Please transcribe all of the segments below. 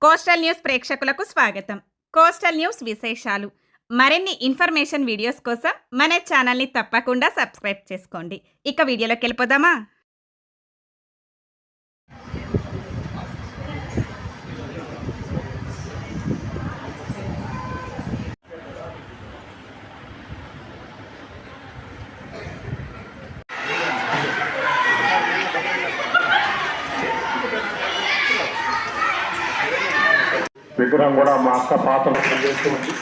Coastal news ప్రేక్షకులకు స్వాగతం. Coastal news విశేషాలు మరిన్ని ఇన్ఫర్మేషన్ వీడియోస్ కోసం మన ఛానల్ని తప్పకుండా సబ్స్క్రైబ్ చేసుకోండి. ఇక వీడియోలోకి వెళ్ళిపోదామా? విగ్రహం కూడా మా అక్క పాత్రలు పనిచేస్తూ ఉంది.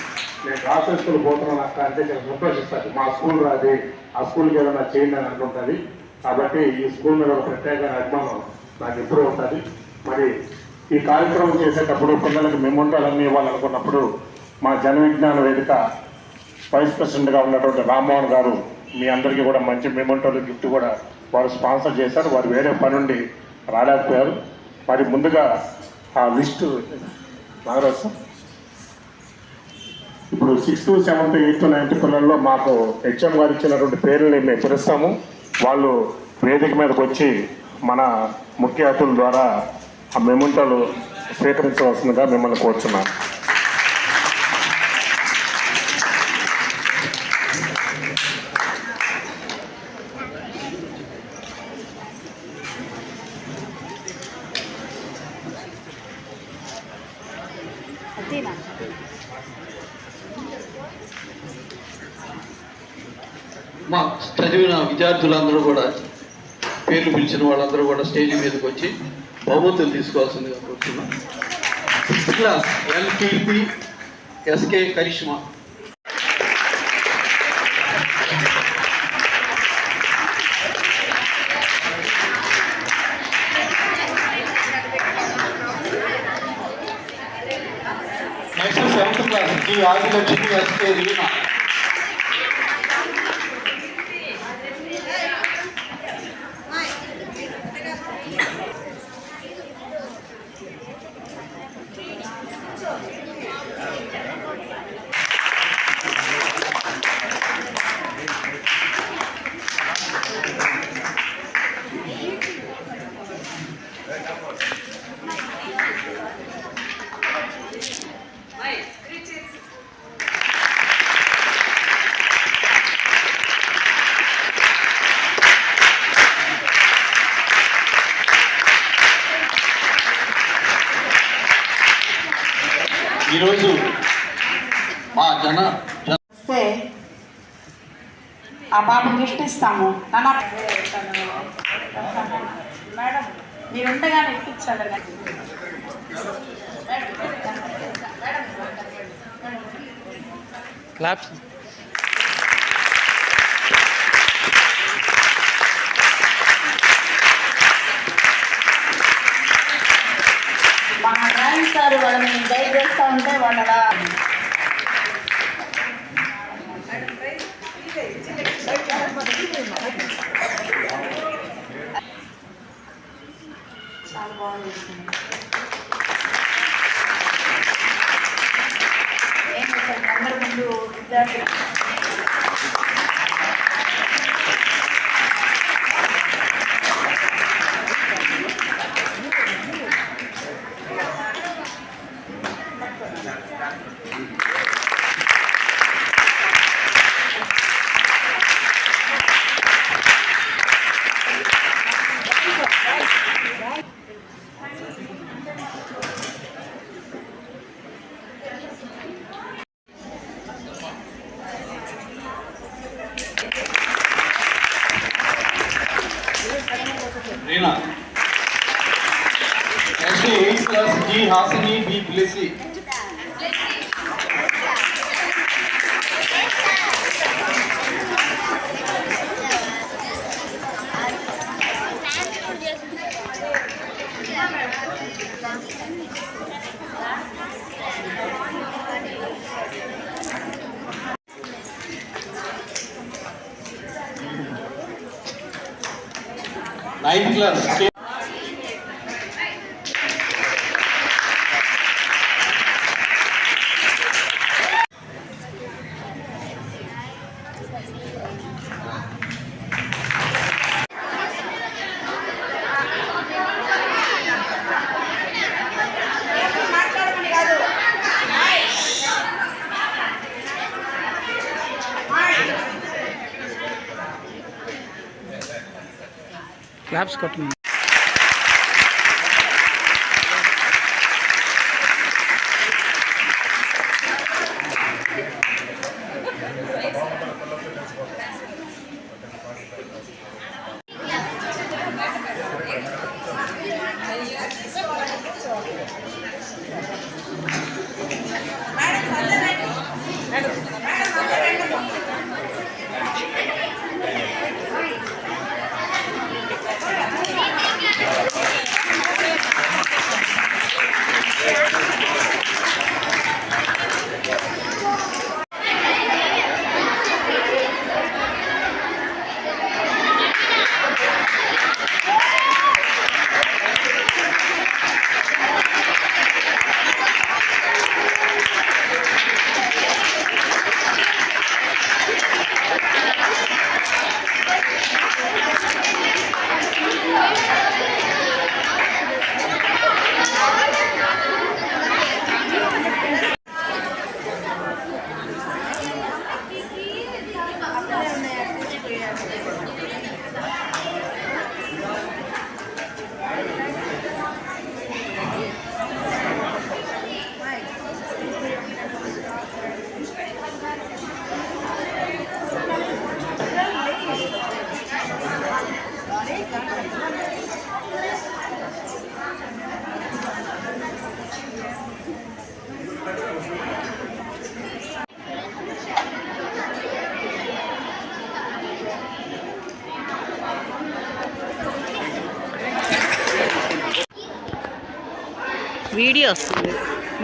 నేను రాష్ట్ర స్కూల్ పోతున్నాను అక్క అంటే నేను సంతోషిస్తాను. మా స్కూల్ రాది, ఆ స్కూల్కి ఏదైనా చేయండి అని అనుకుంటుంది. కాబట్టి ఈ స్కూల్ మీద ఒక ప్రత్యేక అభిమానం నాకు ఎప్పుడూ ఉంటుంది. మరి ఈ కార్యక్రమం చేసేటప్పుడు పిల్లలకి మెమోంటాలన్నీ ఇవ్వాలనుకున్నప్పుడు మా జన విజ్ఞాన వేదిక వైస్ ప్రెసిడెంట్గా ఉన్నటువంటి రామ్మోహన్ గారు మీ అందరికీ కూడా మంచి మెమోంటోలు గిఫ్ట్ కూడా వారు స్పాన్సర్ చేశారు. వారు వేరే పని నుండి రాలేకపోయారు. మరి ముందుగా ఆ లిస్టు నాగరాజు ఇప్పుడు 6th, 7th, 8th, 9th పిల్లల్లో మాకు హెచ్ఎం గారు ఇచ్చినటువంటి పేర్లని మేము పిలుస్తాము. వాళ్ళు వేదిక మీదకి వచ్చి మన ముఖ్య అతిథుల ద్వారా ఆ మెమోంటోలు స్వీకరించవలసిందిగా మిమ్మల్ని కోరుచున్నాను. మా చదివిన విద్యార్థులందరూ కూడా పేర్లు పిలిచిన వాళ్ళందరూ కూడా స్టేజ్ మీదకి వచ్చి బహుమతులు తీసుకోవాల్సిందిగా కోరుతున్నాం. 6th class LKP SK Karishma. Next 7th class G Adilakshmi SK Reena. ఈరోజు మా వస్తే ఆ బాబు గిఫ్ట్ ఇస్తాము. మేడం మీరు ఉండగానే ఇప్పించాలి. క్లాప్స్. మా డ్రాయింగ్ సార్ వాళ్ళని గైడ్ చేస్తూ ఉంటే వాళ్ళ చాలా బాగుంది. ఏం చేశారు అందరి ముందు విద్యార్థి Reena. Next 8th class G Hasini B Blessy. Ninth class claps కొట్టండి.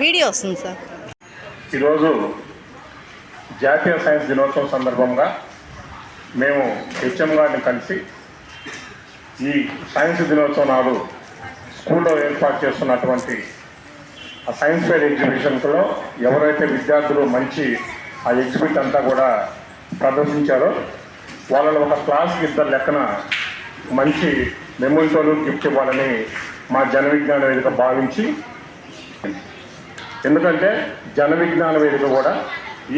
వీడియో వస్తుంది సార్. ఈరోజు జాతీయ సైన్స్ దినోత్సవం సందర్భంగా మేము హెచ్ఎం గారిని కలిసి ఈ సైన్స్ దినోత్సవం నాడు స్కూల్లో ఏర్పాటు చేస్తున్నటువంటి ఆ సైన్స్ ఫెయిర్ ఎగ్జిబిషన్స్లో ఎవరైతే విద్యార్థులు మంచి ఆ ఎగ్జిబిట్ అంతా కూడా ప్రదర్శించారో వాళ్ళని ఒక క్లాస్కి ఇద్దరు లెక్కన మంచి మెమోరీతోనూ గిఫ్ట్ ఇవ్వాలని మా జన విజ్ఞాన వేదిక భావించి, ఎందుకంటే జన విజ్ఞాన వేదిక కూడా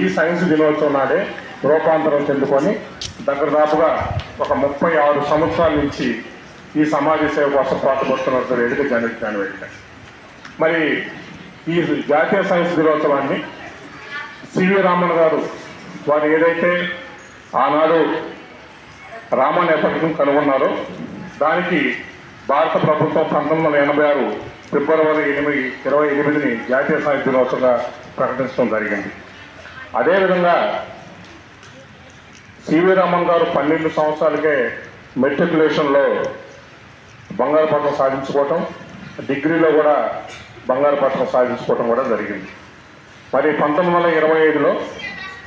ఈ సైన్స్ దినోత్సవం నాడే రూపాంతరం చెందుకొని దాపుగా ఒక 36 సంవత్సరాల నుంచి ఈ సమాజ సేవ కోసం పాటుపడుతున్న వేదిక జన విజ్ఞాన వేదిక. మరి ఈ జాతీయ సైన్స్ దినోత్సవాన్ని సివి రామన్ గారు వారు ఏదైతే ఆనాడు రామన్ ఎఫెక్ట్ను కనుగొన్నారో దానికి భారత ప్రభుత్వం 1986 ఫిబ్రవరి 28 జాతీయ సైన్స్ దినోత్సవంగా ప్రకటించడం జరిగింది. అదేవిధంగా సివి రామన్ గారు 12 సంవత్సరాలకే మెట్రికులేషన్లో బంగారు పథకం సాధించుకోవటం, డిగ్రీలో కూడా బంగారు పథకం సాధించుకోవటం కూడా జరిగింది. మరి 1925లో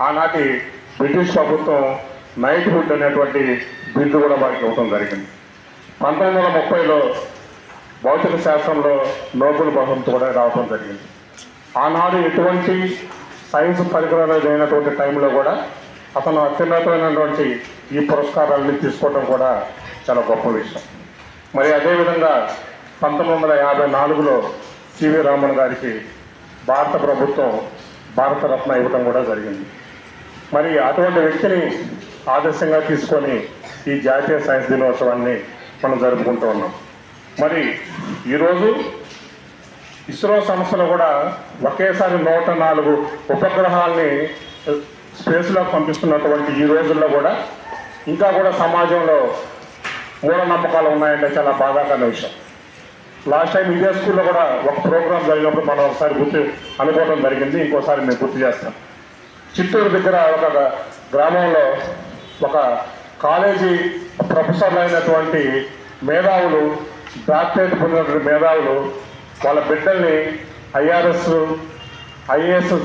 ఆనాటి బ్రిటిష్ ప్రభుత్వం నైట్హుడ్ అనేటువంటి బిరుదు కూడా వారికి ఇవ్వడం జరిగింది. 1930లో భౌతిక శాస్త్రంలో నోబెల్ బహుమతి కూడా రావడం జరిగింది. ఆనాడు ఎటువంటి సైన్స్ పరికరాలు లేనటువంటి టైంలో కూడా అతను అత్యున్నతమైనటువంటి ఈ పురస్కారాలని తీసుకోవడం కూడా చాలా గొప్ప విషయం. మరి అదేవిధంగా 1954లో సివి రామన్ గారికి భారత ప్రభుత్వం భారతరత్న ఇవ్వడం కూడా జరిగింది. మరి అటువంటి వ్యక్తిని ఆదర్శంగా తీసుకొని ఈ జాతీయ సైన్స్ దినోత్సవాన్ని మనం జరుపుకుంటూ ఉన్నాం. మరి ఈరోజు ఇస్రో సంస్థలో కూడా ఒకేసారి 104 ఉపగ్రహాలని స్పేస్లో పంపిస్తున్నటువంటి ఈ రోజుల్లో కూడా ఇంకా కూడా సమాజంలో మూఢనమ్మకాలు ఉన్నాయంటే చాలా బాధాకరమైన విషయం. లాస్ట్ టైం ఇదే స్కూల్లో కూడా ఒక ప్రోగ్రాం జరిగినప్పుడు మనం ఒకసారి అనుకోవడం జరిగింది. ఇంకోసారి మేము గుర్తు చేస్తాం. చిత్తూరు దగ్గర ఒక గ్రామంలో ఒక కాలేజీ ప్రొఫెసర్లు అయినటువంటి మేధావులు, డాక్టరేట్ పొందినటువంటి మేధావులు వాళ్ళ బిడ్డల్ని ఐఏఎస్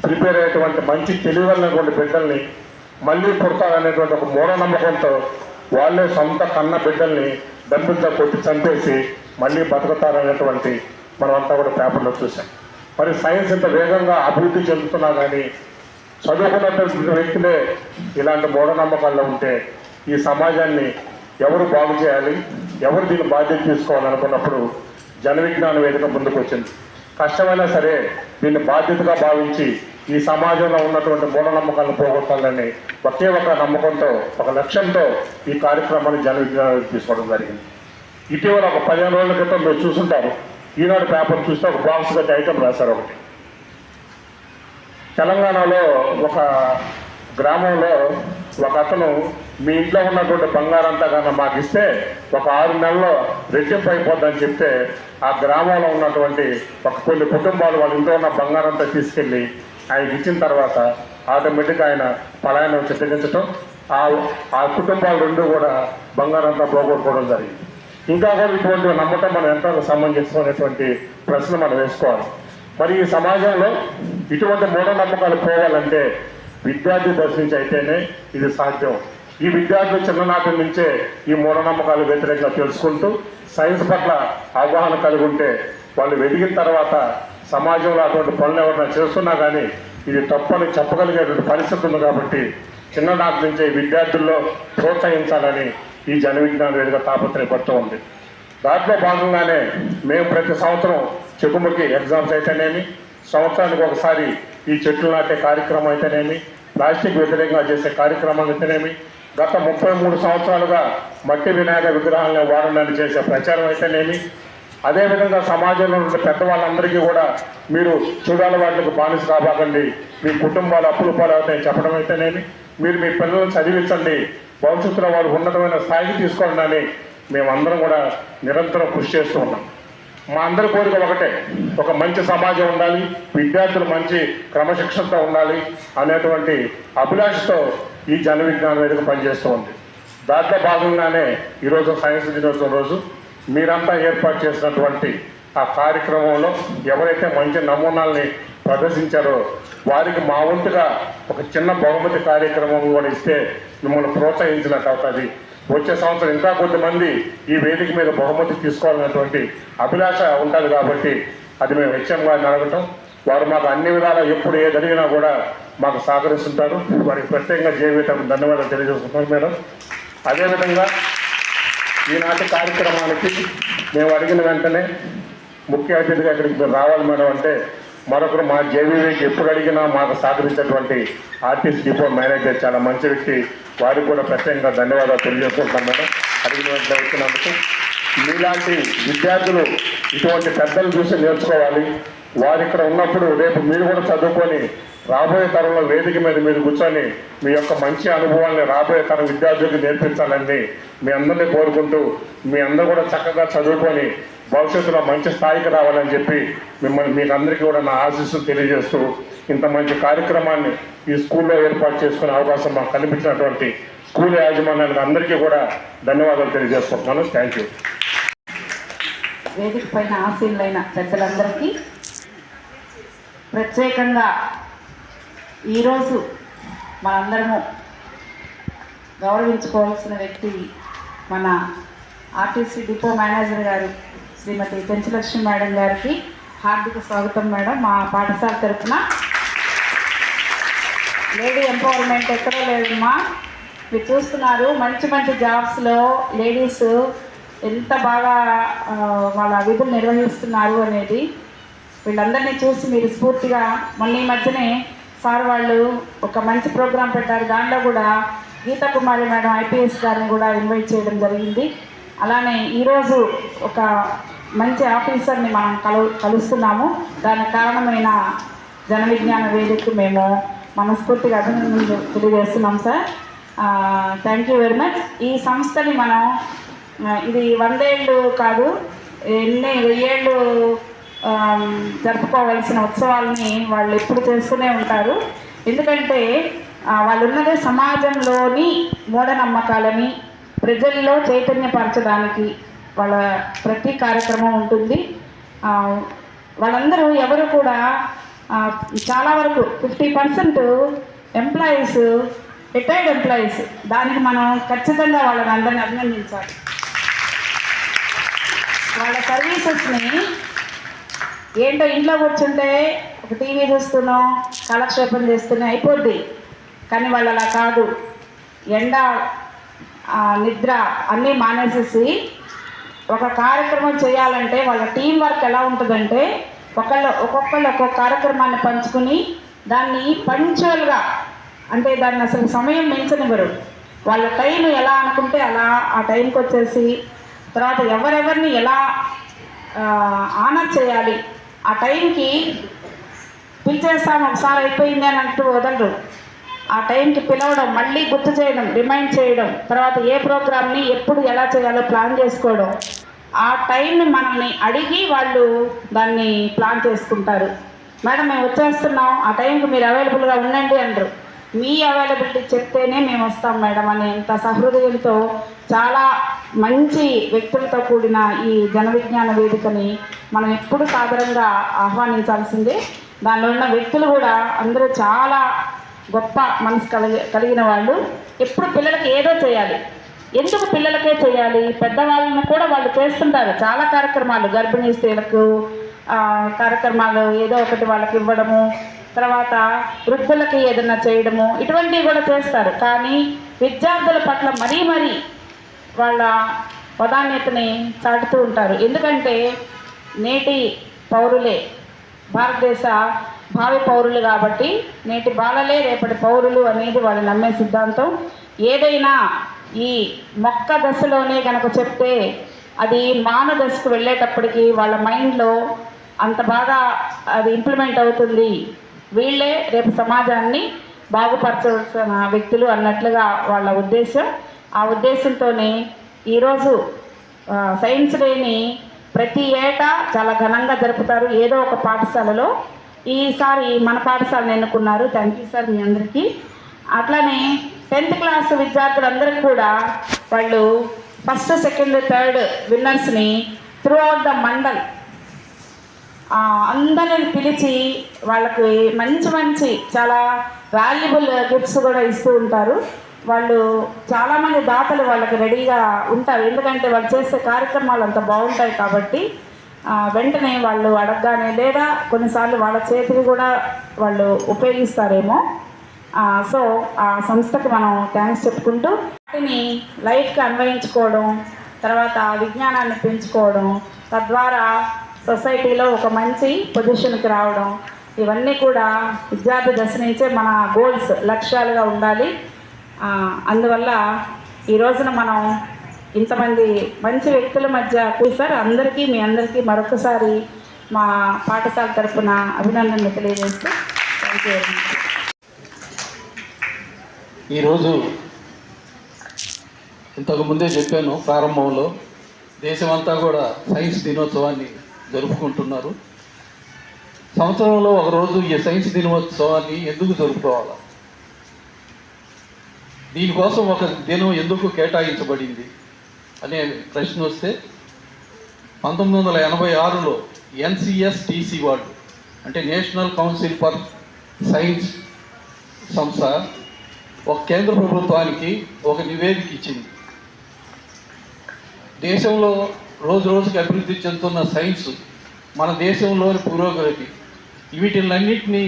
ప్రిపేర్ అయ్యేటువంటి మంచి తెలివినటువంటి బిడ్డల్ని మళ్ళీ పుడతారనేటువంటి ఒక మూఢనమ్మకంతో వాళ్ళే సొంత కన్న బిడ్డల్ని డంపులతో కొట్టి చంపేసి మళ్ళీ బతుకుతారనేటువంటి మనమంతా కూడా పేపర్లో చూసాం. మరి సైన్స్ ఇంత వేగంగా అభివృద్ధి చెందుతున్నా కానీ చదువుకున్నటువంటి వ్యక్తులే ఇలాంటి మూఢనమ్మకాల్లో ఉంటే ఈ సమాజాన్ని ఎవరు బాగు చేయాలి, ఎవరు దీన్ని బాధ్యత తీసుకోవాలనుకున్నప్పుడు జన విజ్ఞాన వేదిక ముందుకు వచ్చింది. కష్టమైనా సరే దీన్ని బాధ్యతగా భావించి ఈ సమాజంలో ఉన్నటువంటి మూఢనమ్మకాలను పోగొట్టాలని ఒకే ఒక నమ్మకంతో, ఒక లక్ష్యంతో ఈ కార్యక్రమాన్ని జన విజ్ఞాన వేదిక తీసుకోవడం జరిగింది. ఇటీవల ఒక 15 రోజుల క్రితం మీరు చూసుంటారు, ఈనాడు పేపర్ చూస్తే ఒక బాక్స్ కట్టి ఐటమ్ రాశారు ఒకటి. తెలంగాణలో ఒక గ్రామంలో ఒక అతను మీ ఇంట్లో ఉన్నటువంటి బంగారంతా కన్నా మాకు ఇస్తే ఒక 6 నెలల్లో రెట్టింపు అయిపోద్దని చెప్తే ఆ గ్రామంలో ఉన్నటువంటి ఒక కొన్ని కుటుంబాలు వాళ్ళ ఇంట్లో ఉన్న బంగారంతా తీసుకెళ్ళి ఆయనకి ఇచ్చిన తర్వాత ఆటోమేటిక్గా ఆయన పలాయనం చిత్తగించడం, ఆ కుటుంబాలు రెండు కూడా బంగారంతా పోగొట్టుకోవడం జరిగింది. ఇంకా కూడా ఇటువంటి నమ్మటం మనం ఎంతో సమంజసమైనటువంటి ప్రశ్న మనం వేసుకోవాలి. మరి ఈ సమాజంలో ఇటువంటి మూఢనమ్మకాలు పోవాలంటే విద్యార్థి దశ నుంచి అయితేనే ఇది సాధ్యం. ఈ విద్యార్థులు చిన్ననాటి నుంచే ఈ మూఢనమ్మకాలు వ్యతిరేకంగా తెలుసుకుంటూ సైన్స్ పట్ల అవగాహన కలిగి ఉంటే వాళ్ళు ఎదిగిన తర్వాత సమాజంలో అటువంటి పనులు ఎవరైనా చేస్తున్నా కానీ ఇది తప్పని చెప్పగలిగేటువంటి పరిస్థితి ఉంది. కాబట్టి చిన్ననాటి నుంచే విద్యార్థుల్లో ప్రోత్సహించాలని ఈ జన విజ్ఞాన వేదిక తాపత్రయపడుతూ ఉంది. దాంట్లో భాగంగానే మేము ప్రతి సంవత్సరం చెకుముకి ఎగ్జామ్స్ అయితేనేమి, సంవత్సరానికి ఒకసారి ఈ చెట్లు నాటే కార్యక్రమం అయితేనేమి, ప్లాస్టిక్ వ్యతిరేకంగా చేసే కార్యక్రమాలు అయితేనేమి, గత 33 సంవత్సరాలుగా మట్టి వినాయక విగ్రహాలను వాడడాన్ని చేసే ప్రచారం అయితేనేమి, అదేవిధంగా సమాజంలో ఉన్న పెద్దవాళ్ళందరికీ కూడా మీరు చూడాలి వాటికి బానిస కాబాకండి, మీ కుటుంబాలు అప్పులు పాలవుతాయని చెప్పడం అయితేనేమి, మీరు మీ పిల్లలను చదివించండి, భవిష్యత్తులో వారు ఉన్నతమైన స్థాయికి తీసుకోవడాన్ని మేమందరం కూడా నిరంతరం కృషి చేస్తూ ఉన్నాం. మా అందరి కోరిక ఒకటే, ఒక మంచి సమాజం ఉండాలి, విద్యార్థులు మంచి క్రమశిక్షణతో ఉండాలి అనేటువంటి అభిలాషతో ఈ జన విజ్ఞాన వేదిక పనిచేస్తూ ఉంది. దాంట్లో భాగంగానే ఈరోజు సైన్స్ దినోత్సవం రోజు మీరంతా ఏర్పాటు చేసినటువంటి ఆ కార్యక్రమంలో ఎవరైతే మంచి నమూనాల్ని ప్రదర్శించారో వారికి మా వంతుగా ఒక చిన్న బహుమతి కార్యక్రమం కూడా ఇస్తే మిమ్మల్ని ప్రోత్సహించినట్టు అవుతుంది. వచ్చే సంవత్సరం ఇంకా కొద్దిమంది ఈ వేదిక మీద బహుమతి తీసుకోవాలనేటువంటి అభిలాష ఉంటుంది. కాబట్టి అది మేము హెచ్ఎం గారిని అడగటం, వారు మాకు అన్ని విధాలా ఎప్పుడు ఏ జరిగినా కూడా మాకు సహకరిస్తుంటారు. వారికి ప్రత్యేకంగా జీవితం ధన్యవాదాలు తెలియజేస్తున్నాం మేడం. అదేవిధంగా ఈనాటి కార్యక్రమానికి మేము అడిగిన వెంటనే ముఖ్య అతిథిగా ఇక్కడికి మీరు రావాలి మేడం అంటే మరొకరు మా జేవీవీకి ఎప్పుడు అడిగినా మాకు సహకరించేటువంటి ఆర్టీసీ డిపో మేనేజర్ చాలా మంచి వ్యక్తి, వారికి కూడా ప్రత్యేకంగా ధన్యవాదాలు తెలియజేసుకుంటాం మేడం అడిగిన వెంటనే వచ్చినందుకు. మీలాంటి విద్యార్థులు ఇటువంటి పెద్దలు చూసి నేర్చుకోవాలి. వారు ఇక్కడ ఉన్నప్పుడు రేపు మీరు కూడా చదువుకొని రాబోయే తరంలో వేదిక మీద మీరు కూర్చొని మీ యొక్క మంచి అనుభవాల్ని రాబోయే తరం విద్యార్థులకు నేర్పించాలని మీ అందరినీ కోరుకుంటూ, మీ అందరూ కూడా చక్కగా చదువుకొని భవిష్యత్తులో మంచి స్థాయికి రావాలని చెప్పి మీకు అందరికీ కూడా నా ఆశీస్సులు తెలియజేస్తూ ఇంత మంచి కార్యక్రమాన్ని ఈ స్కూల్లో ఏర్పాటు చేసుకునే అవకాశం మాకు కల్పించినటువంటి స్కూల్ యాజమాన్యానికి అందరికీ కూడా ధన్యవాదాలు తెలియజేసుకుంటున్నాను. Thank you. వేదిక పైన ఆశీనులైన పెద్దలందరికీ ప్రత్యేకంగా ఈరోజు మనందరము గౌరవించుకోవాల్సిన వ్యక్తి మన ఆర్టీసీ డిపో మేనేజర్ గారు శ్రీమతి పెంచలక్ష్మి మేడం గారికి హార్దిక స్వాగతం మేడం. మా పాఠశాల తరఫున లేడీ ఎంపవర్మెంట్ ఎక్కడో లేదమ్మా, మీరు చూస్తున్నారు మంచి మంచి జాబ్స్లో లేడీస్ ఎంత బాగా వాళ్ళ విధులు నిర్వహిస్తున్నారు అనేది వీళ్ళందరినీ చూసి మీరు స్ఫూర్తిగా మొన్న ఈ మధ్యనే సార్ వాళ్ళు ఒక మంచి ప్రోగ్రాం పెట్టారు. దాంట్లో కూడా గీతా కుమారి మేడం ఐపీఎస్ గారిని కూడా ఇన్వైట్ చేయడం జరిగింది. అలానే ఈరోజు ఒక మంచి ఆఫీసర్ని మనం కలుస్తున్నాము. దానికి కారణమైన జన విజ్ఞాన వేదికకు మేము మనస్ఫూర్తిగా అభినందనలు తెలియజేస్తున్నాం sir. Thank you very much. ఈ సంస్థని మనం ఇది 100 ఏళ్ళు కాదు, ఎన్ని 1000 ఏళ్ళు జరుపుకోవాల్సిన ఉత్సవాలని వాళ్ళు ఎప్పుడు చేస్తూనే ఉంటారు. ఎందుకంటే వాళ్ళు ఉన్నదే సమాజంలోని మూఢనమ్మకాలని ప్రజల్లో చైతన్యపరచడానికి వాళ్ళ ప్రతి కార్యక్రమం ఉంటుంది. వాళ్ళందరూ ఎవరు కూడా చాలా వరకు 50% ఎంప్లాయీస్ రిటైర్డ్ ఎంప్లాయీస్. దానికి మనం ఖచ్చితంగా వాళ్ళని అందరినీ అభినందించాలి. వాళ్ళ సర్వీసెస్ని ఏంటో ఇంట్లో కూర్చుంటే ఒక టీవీ చూస్తున్నాం, కాలక్షేపం చేస్తూనే అయిపోద్ది. కానీ వాళ్ళు అలా కాదు. ఎండ నిద్ర అన్నీ మానేసేసి ఒక కార్యక్రమం చేయాలంటే వాళ్ళ టీం వర్క్ ఎలా ఉంటుందంటే ఒక్కొక్కళ్ళు ఒక్కొక్క కార్యక్రమాన్ని పంచుకుని దాన్ని పంక్చువల్గా, అంటే దాన్ని అసలు సమయం మించనివ్వరు. వాళ్ళ టైం ఎలా అనుకుంటే అలా ఆ టైంకి వచ్చేసి తర్వాత ఎవరెవరిని ఎలా ఆనర్ చేయాలి, ఆ టైంకి పిలిచేస్తాము ఒకసారి అయిపోయింది అని అంటూ వదలరు. ఆ టైంకి పిలవడం, మళ్ళీ గుర్తు చేయడం, రిమైండ్ చేయడం, తర్వాత ఏ ప్రోగ్రామ్ని ఎప్పుడు ఎలా చేయాలో ప్లాన్ చేసుకోవడం, ఆ టైంని మనల్ని అడిగి వాళ్ళు దాన్ని ప్లాన్ చేసుకుంటారు. మేడం మేము వచ్చేస్తున్నాం, ఆ టైంకి మీరు అవైలబుల్గా ఉండండి అంటారు. మీ అవైలబిలిటీ చెప్తేనే మేము వస్తాం మేడం అనేంత సహృదయంతో చాలా మంచి వ్యక్తులతో కూడిన ఈ జన విజ్ఞాన వేదికని మనం ఎప్పుడు సాదరంగా ఆహ్వానించాల్సిందే. దానిలో ఉన్న వ్యక్తులు కూడా అందరూ చాలా గొప్ప మనసు కలిగిన వాళ్ళు. ఎప్పుడు పిల్లలకి ఏదో చేయాలి. ఎందుకు పిల్లలకే చేయాలి, పెద్దవాళ్ళని కూడా వాళ్ళు చేస్తుంటారు చాలా కార్యక్రమాలు. గర్భిణీ స్త్రీలకు కార్యక్రమాలు ఏదో ఒకటి వాళ్ళకి ఇవ్వడము, తర్వాత వృద్ధులకి ఏదైనా చేయడము, ఇటువంటివి కూడా చేస్తారు. కానీ విద్యార్థుల పట్ల మరీ వాళ్ళ ప్రాధాన్యతని చాటుతూ ఉంటారు. ఎందుకంటే నేటి పౌరులే భారతదేశ భావి పౌరులు కాబట్టి నేటి బాలలే రేపటి పౌరులు అనేది వాళ్ళు నమ్మే సిద్ధాంతం. ఏదైనా ఈ మొక్క దశలోనే కనుక చెప్తే అది మానవ దశకు వెళ్ళేటప్పటికి వాళ్ళ మైండ్లో అంత బాగా అది ఇంప్లిమెంట్ అవుతుంది. వీళ్ళే రేపు సమాజాన్ని బాగుపరచాల్సిన వ్యక్తులు అన్నట్లుగా వాళ్ళ ఉద్దేశం. ఆ ఉద్దేశంతోనే ఈరోజు సైన్స్ డేని ప్రతి ఏటా చాలా ఘనంగా జరుపుతారు ఏదో ఒక పాఠశాలలో. ఈసారి మన పాఠశాలను ఎన్నుకున్నారు. థ్యాంక్ యూ సార్ మీ అందరికీ. అట్లానే 10th క్లాస్ విద్యార్థులందరికీ కూడా వాళ్ళు ఫస్ట్, సెకండ్, థర్డ్ విన్నర్స్ని త్రూ అవుట్ ద మండల్ అందరిని పిలిచి వాళ్ళకి మంచి చాలా వాల్యుబుల్ గిఫ్ట్స్ కూడా ఇస్తూ ఉంటారు. వాళ్ళు చాలామంది దాతలు వాళ్ళకి రెడీగా ఉంటారు. ఎందుకంటే వాళ్ళు చేసే కార్యక్రమాలు అంత బాగుంటాయి కాబట్టి వెంటనే వాళ్ళు అడగగానే, లేదా కొన్నిసార్లు వాళ్ళ చేతికి కూడా వాళ్ళు ఉపయోగిస్తారేమో. సో ఆ సంస్థకి మనం థ్యాంక్స్ చెప్పుకుంటూ వాటిని లైఫ్కి అన్వయించుకోవడం, తర్వాత విజ్ఞానాన్ని పెంచుకోవడం, తద్వారా సొసైటీలో ఒక మంచి పొజిషన్కి రావడం, ఇవన్నీ కూడా విద్యార్థి దశ నుంచే మన గోల్స్, లక్ష్యాలుగా ఉండాలి. అందువల్ల ఈ రోజున మనం ఇంతమంది మంచి వ్యక్తుల మధ్య కూర్చారు. అందరికీ మీ అందరికీ మరొకసారి మా పాఠశాల తరఫున అభినందనలు తెలియజేస్తూ థ్యాంక్ యూ వెరీ మచ్. ఈరోజు ఇంతకుముందే చెప్పాను ప్రారంభంలో, దేశమంతా కూడా సైన్స్ దినోత్సవాన్ని జరుపుకుంటున్నారు. సంవత్సరంలో ఒకరోజు ఈ సైన్స్ దినోత్సవాన్ని ఎందుకు జరుపుకోవాలి, దీనికోసం ఒక దినం ఎందుకు కేటాయించబడింది అనే ప్రశ్న వస్తే 1986లో NCSTC వాళ్ళు, అంటే నేషనల్ కౌన్సిల్ ఫర్ సైన్స్ సంస్థ, ఒక కేంద్ర ప్రభుత్వానికి ఒక నివేదిక ఇచ్చింది. దేశంలో రోజు రోజుకి అభివృద్ధి చెందుతున్న సైన్స్, మన దేశంలోని పురోగతి, వీటిలన్నింటినీ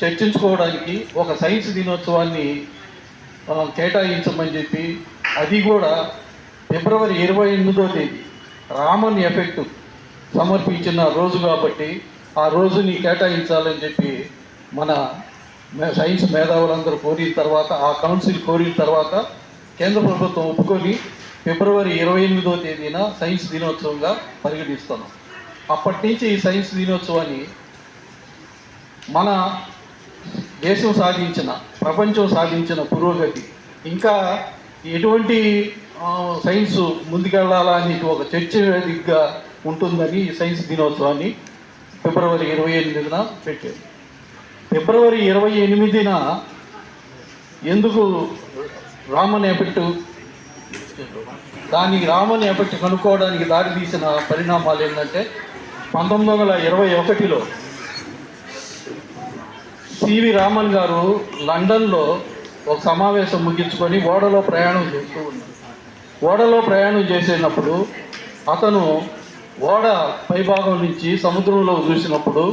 చర్చించుకోవడానికి ఒక సైన్స్ దినోత్సవాన్ని కేటాయించమని చెప్పి, అది కూడా ఫిబ్రవరి 28వ తేదీ రామన్ ఎఫెక్ట్ సమర్పించిన రోజు కాబట్టి ఆ రోజుని కేటాయించాలని చెప్పి మన సైన్స్ మేధావులందరూ కోరిన తర్వాత, ఆ కౌన్సిల్ కోరిన తర్వాత కేంద్ర ప్రభుత్వం ఒప్పుకొని ఫిబ్రవరి 28వ తేదీన సైన్స్ దినోత్సవంగా పరిగణిస్తున్నాం. అప్పటి నుంచి ఈ సైన్స్ దినోత్సవాన్ని మన దేశం సాధించిన, ప్రపంచం సాధించిన పురోగతి, ఇంకా ఎటువంటి సైన్స్ ముందుకెళ్ళాలా అని ఒక చర్చ వేదికగా ఉంటుందని ఈ సైన్స్ దినోత్సవాన్ని ఫిబ్రవరి 28న పెట్టారు. ఫిబ్రవరి 28న ఎందుకు రామన్ ఎఫెక్ట్, దానికి రామన్ ఎఫెక్ట్ కనుక్కోవడానికి దారితీసిన పరిణామాలు ఏంటంటే, 1921లో సివి రామన్ గారు లండన్లో ఒక సమావేశం ముగించుకొని ఓడలో ప్రయాణం చేస్తూ ఉన్నారు. ఓడలో ప్రయాణం చేసేటప్పుడు అతను ఓడ పైభాగం నుంచి సముద్రంలో చూసినప్పుడు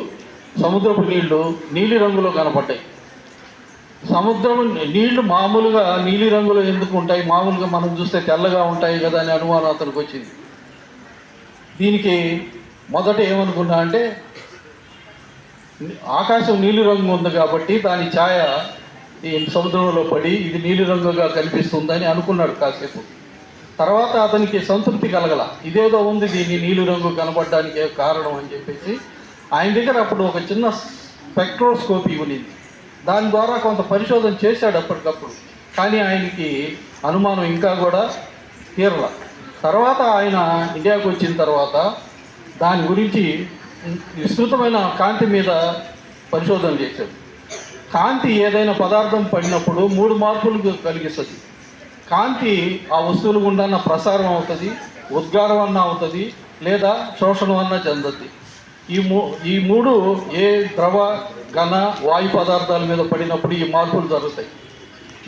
సముద్రపు నీళ్లు నీలి రంగులో కనపడ్డాయి. సముద్రం నీళ్లు మామూలుగా నీలి రంగులో ఎందుకు ఉంటాయి, మామూలుగా మనం చూస్తే తెల్లగా ఉంటాయి కదా అని అనుమానం అతనికి వచ్చింది. దీనికి మొదట ఏమనుకున్నా అంటే, ఆకాశం నీలి రంగు ఉంది కాబట్టి దాని ఛాయ ఈ సముద్రంలో పడి ఇది నీలి రంగుగా కనిపిస్తుందని అనుకున్నాడు కాసేపు. తర్వాత అతనికి సంతృప్తి కలగల, ఇదేదో ఉంది దీన్ని నీలి రంగు కనపడడానికి కారణం అని చెప్పేసి ఆయన దగ్గర అప్పుడు ఒక చిన్న స్పెక్ట్రోస్కోపీ ఉన్నింది. దాని ద్వారా కొంత పరిశోధన చేశాడు అప్పటికప్పుడు. కానీ ఆయనకి అనుమానం ఇంకా కూడా తీరల. తర్వాత ఆయన ఇండియాకు వచ్చిన తర్వాత దాని గురించి విస్తృతమైన కాంతి మీద పరిశోధన చేశాడు. కాంతి ఏదైనా పదార్థం పడినప్పుడు 3 మార్పులు కలిగిస్తుంది. కాంతి ఆ వస్తువుల గుండా ప్రసారం అవుతుంది, ఉద్గారం అన్న అవుతుంది, లేదా శోషణం అన్న చెందుతుంది. ఈ మూడు ఏ ద్రవ, ఘన, వాయు పదార్థాల మీద పడినప్పుడు ఈ మార్పులు జరుగుతాయి.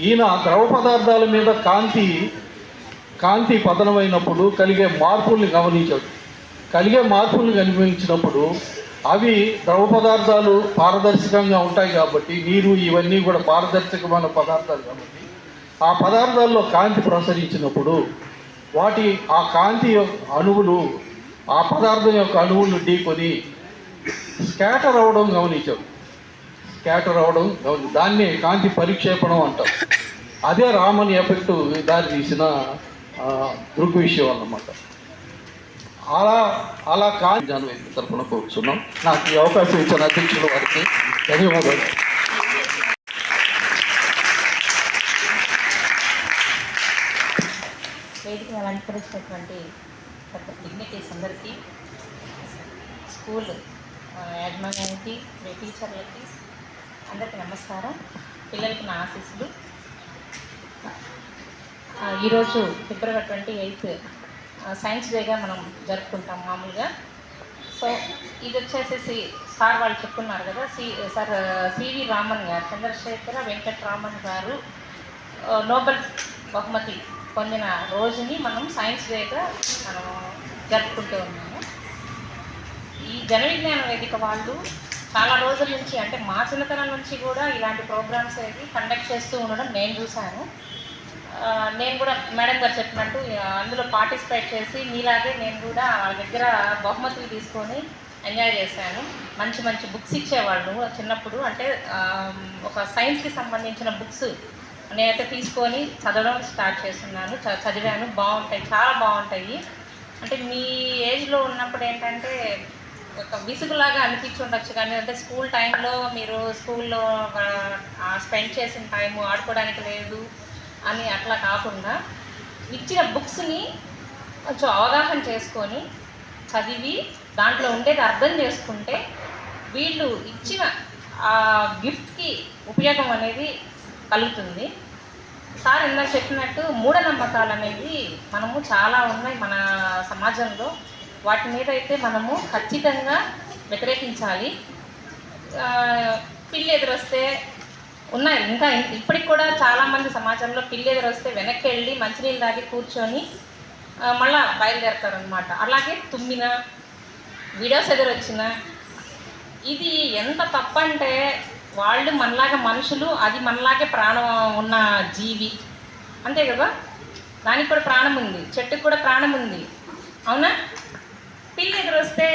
ఈయన ద్రవ పదార్థాల మీద కాంతి పతనమైనప్పుడు కలిగే మార్పుల్ని గమనించాడు. కలిగే మార్పుల్ని గమనించినప్పుడు అవి ద్రవ పదార్థాలు పారదర్శకంగా ఉంటాయి కాబట్టి, నీరు ఇవన్నీ కూడా పారదర్శకమైన పదార్థాలు కాబట్టి ఆ పదార్థాల్లో కాంతి ప్రసరించినప్పుడు ఆ కాంతి అణువులు ఆ పదార్థం యొక్క అణువులను ఢీకొని స్కాటర్ అవ్వడం గమనించాడు. దాన్నే కాంతి పరిక్షేపణం అంటారు. అదే రామన్ ఎఫెక్ట్ దారి తీసిన దృగ్విషయం అన్నమాట. అలా కాంతి జానవేంద్ర తరఫున కోరుతున్నాం. నాకు ఈ అవకాశం ఇచ్చిన అధ్యక్షుల వారికి ధన్యవాదాలు. వేదికను అలంకరించినటువంటి పెద్ద డిగ్నిటీస్ అందరికీ, స్కూల్ యాజమాన్యానికి, టీచర్లకి అందరికీ నమస్కారం. పిల్లలకి నా ఆశీస్సులు. ఈరోజు ఫిబ్రవరి 28 సైన్స్ డేగా మనం జరుపుకుంటాం మామూలుగా. సో ఇది వచ్చేసేసి సార్ వాళ్ళు చెప్పుకున్నారు కదా, సివి రామన్ గారు, చంద్రశేఖర వెంకటరామన్ గారు నోబెల్ బహుమతి పొందిన రోజుని మనం సైన్స్ డేగా మనం జరుపుకుంటూ ఉన్నాము. ఈ జన విజ్ఞాన వేదిక వాళ్ళు చాలా రోజుల నుంచి, అంటే మా చిన్నతనం నుంచి కూడా ఇలాంటి ప్రోగ్రామ్స్ అనేది కండక్ట్ చేస్తూ ఉండడం నేను చూశాను. నేను కూడా మేడం గారు చెప్పినట్టు అందులో పార్టిసిపేట్ చేసి మీలాగే నేను కూడా వాళ్ళ దగ్గర బహుమతులు తీసుకొని ఎంజాయ్ చేశాను. మంచి మంచి బుక్స్ ఇచ్చేవాళ్ళు చిన్నప్పుడు. అంటే ఒక సైన్స్కి సంబంధించిన బుక్స్ నేనైతే తీసుకొని చదవడం స్టార్ట్ చేస్తున్నాను, చదివాను. బాగుంటాయి, చాలా బాగుంటాయి. అంటే మీ ఏజ్లో ఉన్నప్పుడు ఏంటంటే ఒక విసుగులాగా అనిపించుండొచ్చు, కానీ అంటే స్కూల్ టైంలో మీరు స్కూల్లో స్పెండ్ చేసిన టైము ఆడుకోవడానికి లేదు అని అట్లా కాకుండా ఇచ్చిన బుక్స్ని కొంచెం అవగాహన చేసుకొని చదివి దాంట్లో ఉండేది అర్థం చేసుకుంటే వీళ్ళు ఇచ్చిన ఆ గిఫ్ట్కి ఉపయోగం అనేది కలుగుతుంది. సార్ ఇందాక చెప్పినట్టు మూఢనమ్మకాలు అనేది మనము చాలా ఉన్నాయి మన సమాజంలో. వాటి మీద అయితే మనము ఖచ్చితంగా వ్యతిరేకించాలి. పిల్లి ఎదురొస్తే ఉన్నాయి, ఇంకా ఇప్పటికి కూడా చాలామంది సమాజంలో పిల్లి ఎదురొస్తే వెనక్కి వెళ్ళి మంచినీళ్ళు తాగి కూర్చొని మళ్ళీ బయలుదేరుతారు అనమాట. అలాగే తుమ్మిన, వీడియోస్ ఎదురొచ్చిన, ఇది ఎంత తప్పంటే వాళ్ళు మనలాగా మనుషులు, అది మనలాగే ప్రాణం ఉన్న జీవి, అంతే కదా. దానికి కూడా ప్రాణం ఉంది, చెట్టుకు కూడా ప్రాణం ఉంది, అవునా. పిల్లి ఎదురొస్తే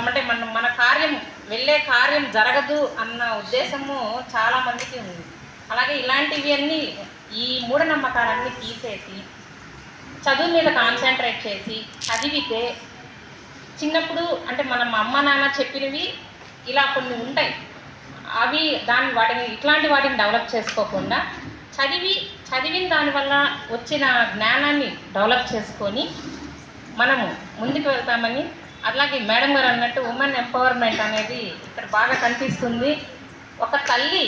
అంటే మన కార్యం వెళ్ళే కార్యం జరగదు అన్న ఉద్దేశము చాలామందికి ఉంది. అలాగే ఇలాంటివి అన్నీ, ఈ మూఢనమ్మకాలన్నీ తీసేసి చదువు మీద కాన్సన్ట్రేట్ చేసి చదివితే, చిన్నప్పుడు అంటే మనం అమ్మ నాన్న చెప్పినవి ఇలా కొన్ని ఉంటాయి, అవి ఇట్లాంటి వాటిని డెవలప్ చేసుకోకుండా చదివిన దానివల్ల వచ్చిన జ్ఞానాన్ని డెవలప్ చేసుకొని మనము ముందుకు వెళ్తామని. అలాగే మేడం గారు అన్నట్టు ఉమెన్ ఎంపవర్మెంట్ అనేది ఇక్కడ బాగా కనిపిస్తుంది. ఒక తల్లి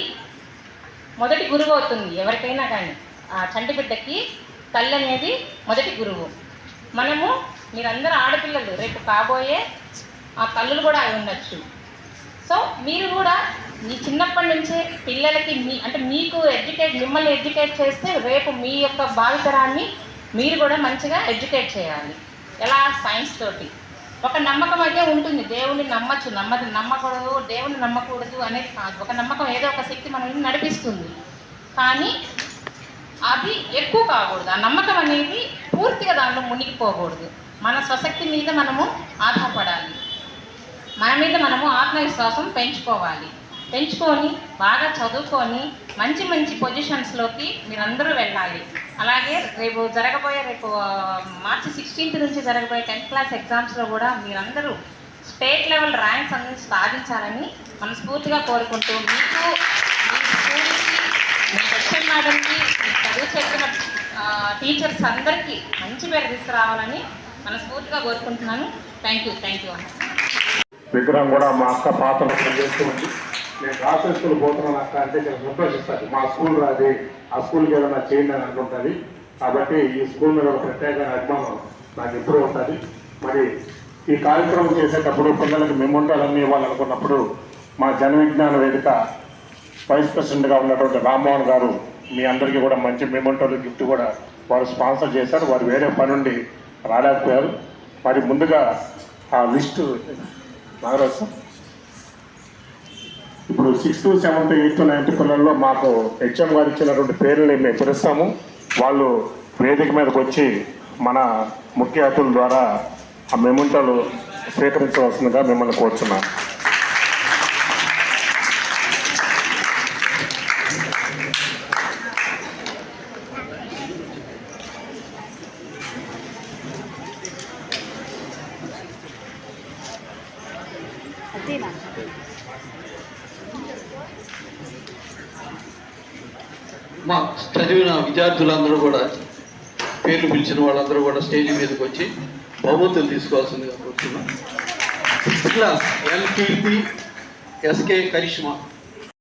మొదటి గురువు అవుతుంది ఎవరికైనా కానీ. ఆ చంటి బిడ్డకి తల్లి అనేది మొదటి గురువు. మీరందరూ ఆడపిల్లలు, రేపు కాబోయే ఆ తల్లులు కూడా అయి ఉండొచ్చు. సో మీరు కూడా మీ చిన్నప్పటి నుంచే పిల్లలకి మిమ్మల్ని ఎడ్యుకేట్ చేస్తే రేపు మీ యొక్క భావితరాన్ని మీరు కూడా మంచిగా ఎడ్యుకేట్ చేయాలి. ఎలా? సైన్స్ తోటి. ఒక నమ్మకం అయితే ఉంటుంది, దేవుణ్ణి నమ్మకూడదు, దేవుణ్ణి నమ్మకూడదు అనేది కాదు. ఒక నమ్మకం, ఏదో ఒక శక్తి మనల్ని నడిపిస్తుంది, కానీ అది ఎక్కువ కాకూడదు. ఆ నమ్మకం అనేది పూర్తిగా దాంట్లో మునిగిపోకూడదు. మన స్వశక్తి మీద మనము ఆధారపడాలి, మన మీద మనము ఆత్మవిశ్వాసం పెంచుకొని బాగా చదువుకొని మంచి మంచి పొజిషన్స్లోకి మీరందరూ వెళ్ళాలి. అలాగే రేపు మార్చి 16th నుంచి జరగబోయే 10th క్లాస్ ఎగ్జామ్స్లో కూడా మీరందరూ స్టేట్ లెవెల్ ర్యాంక్స్ అనేది సాధించాలని మనస్ఫూర్తిగా కోరుకుంటూ మీకు మీ స్కూల్కి మీ సెక్షన్ మేడంకి చదువు చెప్పిన టీచర్స్ అందరికీ మంచి పేరు తీసుకురావాలని మనస్ఫూర్తిగా కోరుకుంటున్నాను. థ్యాంక్ యూ అన్న. విగ్రహం కూడా మా అక్క పాత్ర పనిచేస్తూ ఉంది. నేను రాసే స్కూల్ పోతున్నాను అక్క అంటే చాలా సంతోషిస్తుంది. మా స్కూల్ రాది, ఆ స్కూల్కి ఏదైనా చేయండి అని అంటుంటుంది. కాబట్టి ఈ స్కూల్ మీద ఒక ప్రత్యేక అభిమానం నాకు ఎప్పుడూ ఉంటుంది. మరి ఈ కార్యక్రమం చేసేటప్పుడు పిల్లలకి మెమోంటాలన్నీ ఇవ్వాలనుకున్నప్పుడు మా జన విజ్ఞాన వేదిక వైస్ ప్రెసిడెంట్గా ఉన్నటువంటి రామ్మోహన్ గారు మీ అందరికీ కూడా మంచి మెమోంటోలు గిఫ్ట్ కూడా వారు స్పాన్సర్ చేశారు. వారు వేరే పని నుండి రాలేకపోయారు. మరి ముందుగా ఆ లిస్టు నాగరాజు సార్, ఇప్పుడు 6th, 7th, 8th, 9th పిల్లల్లో మాకు హెచ్ఎం గారు ఇచ్చినటువంటి పేర్లని మేము పిలుస్తాము. వాళ్ళు వేదిక మీదకి వచ్చి మన ముఖ్య అతిథుల ద్వారా ఆ మెమోంటోలు స్వీకరించవలసిందిగా మిమ్మల్ని కోరుచున్నాను. మా చదివిన విద్యార్థులందరూ కూడా పేర్లు పిలిచిన వాళ్ళందరూ కూడా స్టేజ్ మీదకి వచ్చి బహుమతులు తీసుకోవాల్సిందిగా కోరుతున్నాం. 6th క్లాస్ ఎల్ కీర్తి, ఎస్కే కరిష్మా.